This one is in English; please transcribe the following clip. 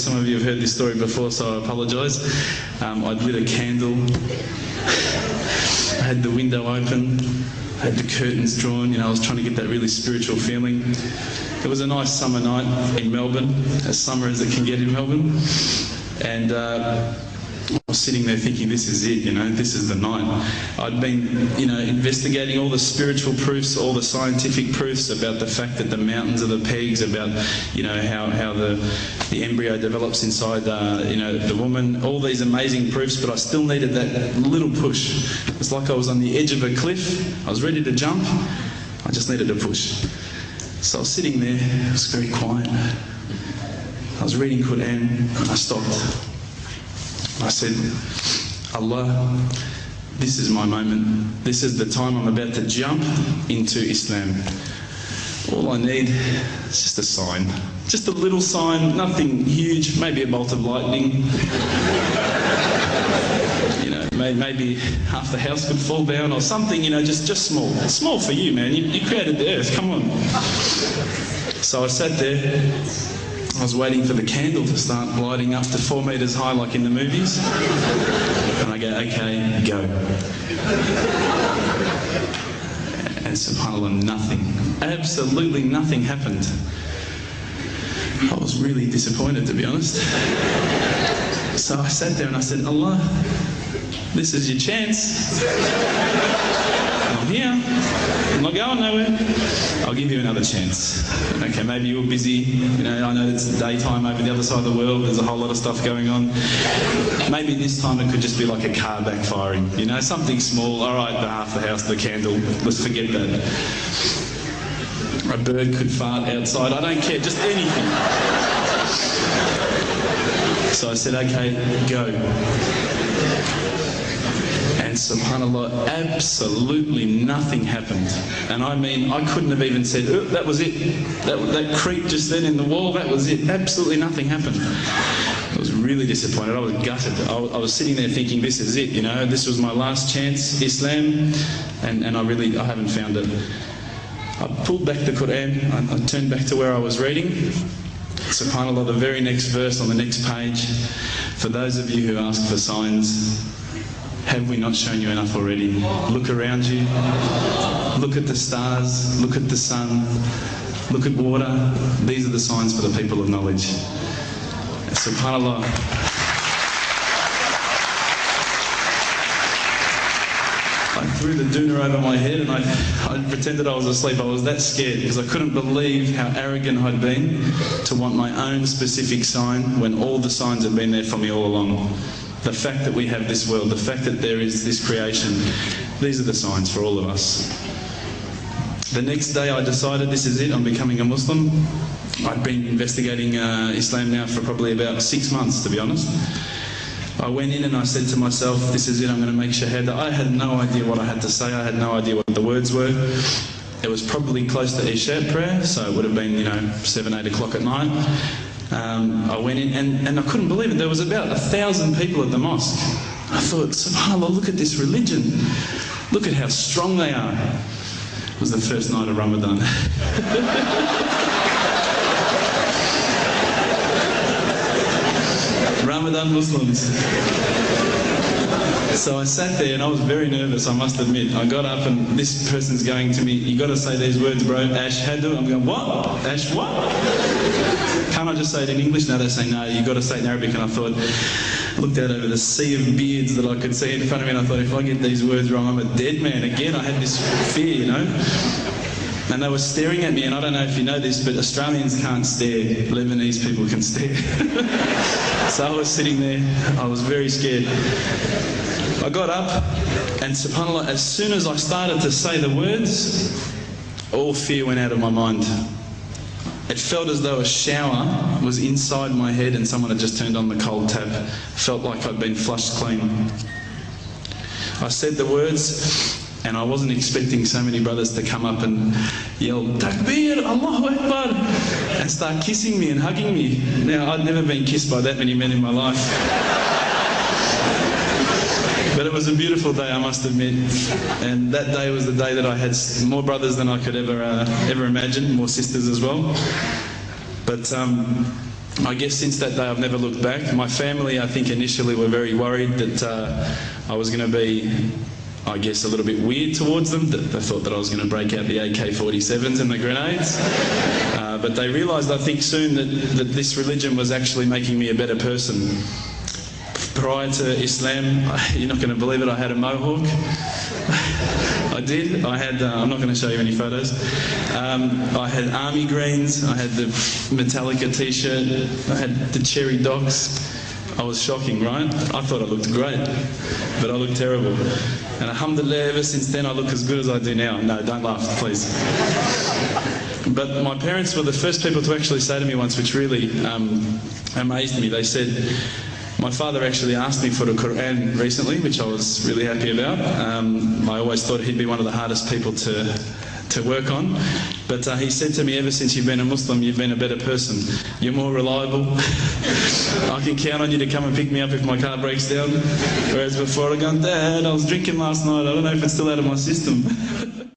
some of you have heard this story before, so I apologise. I'd lit a candle, I had the window open, I had the curtains drawn, I was trying to get that really spiritual feeling. It was a nice summer night in Melbourne, as summer as it can get in Melbourne, and I was sitting there thinking, this is it, this is the night. I'd been, investigating all the spiritual proofs, all the scientific proofs about the fact that the mountains are the pegs, about, how the embryo develops inside, the woman, all these amazing proofs, but I still needed that little push. It's like I was on the edge of a cliff, I was ready to jump, I just needed a push. So I was sitting there, it was very quiet. I was reading Quran, and I stopped. I said, Allah, this is my moment. This is the time I'm about to jump into Islam. All I need is just a sign. Just a little sign, nothing huge, maybe a bolt of lightning. Maybe half the house could fall down or something, just small. Small for you, man. You created the earth, come on. So I sat there. I was waiting for the candle to start lighting up to 4 metres high like in the movies. And I go, okay, go. And subhanAllah, nothing. Absolutely nothing happened. I was really disappointed, to be honest. So I sat there and I said, Allah, this is your chance. I'm here. I'm not going nowhere. I'll give you another chance. Okay, maybe you're busy. I know it's daytime over the other side of the world. There's a whole lot of stuff going on. Maybe this time it could just be like a car backfiring. Something small. All right, half the house, the candle. Let's forget that. A bird could fart outside. I don't care. Just anything. So I said, okay, go. And subhanAllah, absolutely nothing happened. And I mean, I couldn't have even said, oh, that was it. That creak just then in the wall, that was it. Absolutely nothing happened. I was really disappointed. I was gutted. I was sitting there thinking, this is it, this was my last chance, Islam, and I haven't found it. I pulled back the Quran, I turned back to where I was reading. SubhanAllah, the very next verse on the next page, for those of you who ask for signs, have we not shown you enough already? Look around you, look at the stars, look at the sun, look at water. These are the signs for the people of knowledge. SubhanAllah. I threw the doona over my head and I pretended I was asleep. I was that scared because I couldn't believe how arrogant I'd been to want my own specific sign when all the signs had been there for me all along. The fact that we have this world, the fact that there is this creation, these are the signs for all of us. The next day I decided this is it, I'm becoming a Muslim. I'd been investigating Islam now for probably about 6 months, to be honest. I went in and I said to myself, this is it, I'm going to make shahada. I had no idea what I had to say, I had no idea what the words were. It was probably close to Isha prayer, so it would have been, 7, 8 o'clock at night. I went in and I couldn't believe it. There was about 1,000 people at the mosque. I thought, subhanAllah, look at this religion. Look at how strong they are. It was the first night of Ramadan. Ramadan Muslims. So I sat there and I was very nervous, I must admit. I got up and this person's going to me, you got to say these words, bro, Ashhadu. I'm going, what? Ash what? Can't I just say it in English? No, they say, no, you got to say it in Arabic. And I thought, I looked out over the sea of beards that I could see in front of me and I thought, if I get these words wrong, I'm a dead man. Again, I had this fear, And they were staring at me, and I don't know if you know this, but Australians can't stare. Lebanese people can stare. So I was sitting there, I was very scared. I got up, and subhanAllah, as soon as I started to say the words, all fear went out of my mind. It felt as though a shower was inside my head and someone had just turned on the cold tap. Felt like I'd been flushed clean. I said the words, and I wasn't expecting so many brothers to come up and yell, Takbir, Allahu'akbar, and start kissing me and hugging me. Now, I'd never been kissed by that many men in my life. But it was a beautiful day, I must admit. And that day was the day that I had more brothers than I could ever imagine, more sisters as well. But I guess since that day I've never looked back. My family, I think, initially were very worried that I was going to be, I guess, a little bit weird towards them. That they thought that I was going to break out the AK-47s and the grenades. But they realised, I think, soon that this religion was actually making me a better person. Prior to Islam, you're not going to believe it, I had a mohawk. I did. I had, I'm not going to show you any photos. I had army greens, I had the Metallica t-shirt, I had the cherry docs. I was shocking, right? I thought I looked great, but I looked terrible. And Alhamdulillah, ever since then I look as good as I do now. No, don't laugh, please. But my parents were the first people to actually say to me once, which really amazed me. They said, my father actually asked me for the Quran recently, which I was really happy about. I always thought he'd be one of the hardest people to work on. But he said to me, ever since you've been a Muslim, you've been a better person. You're more reliable. I can count on you to come and pick me up if my car breaks down. Whereas before I'd gone, Dad, I was drinking last night. I don't know if it's still out of my system.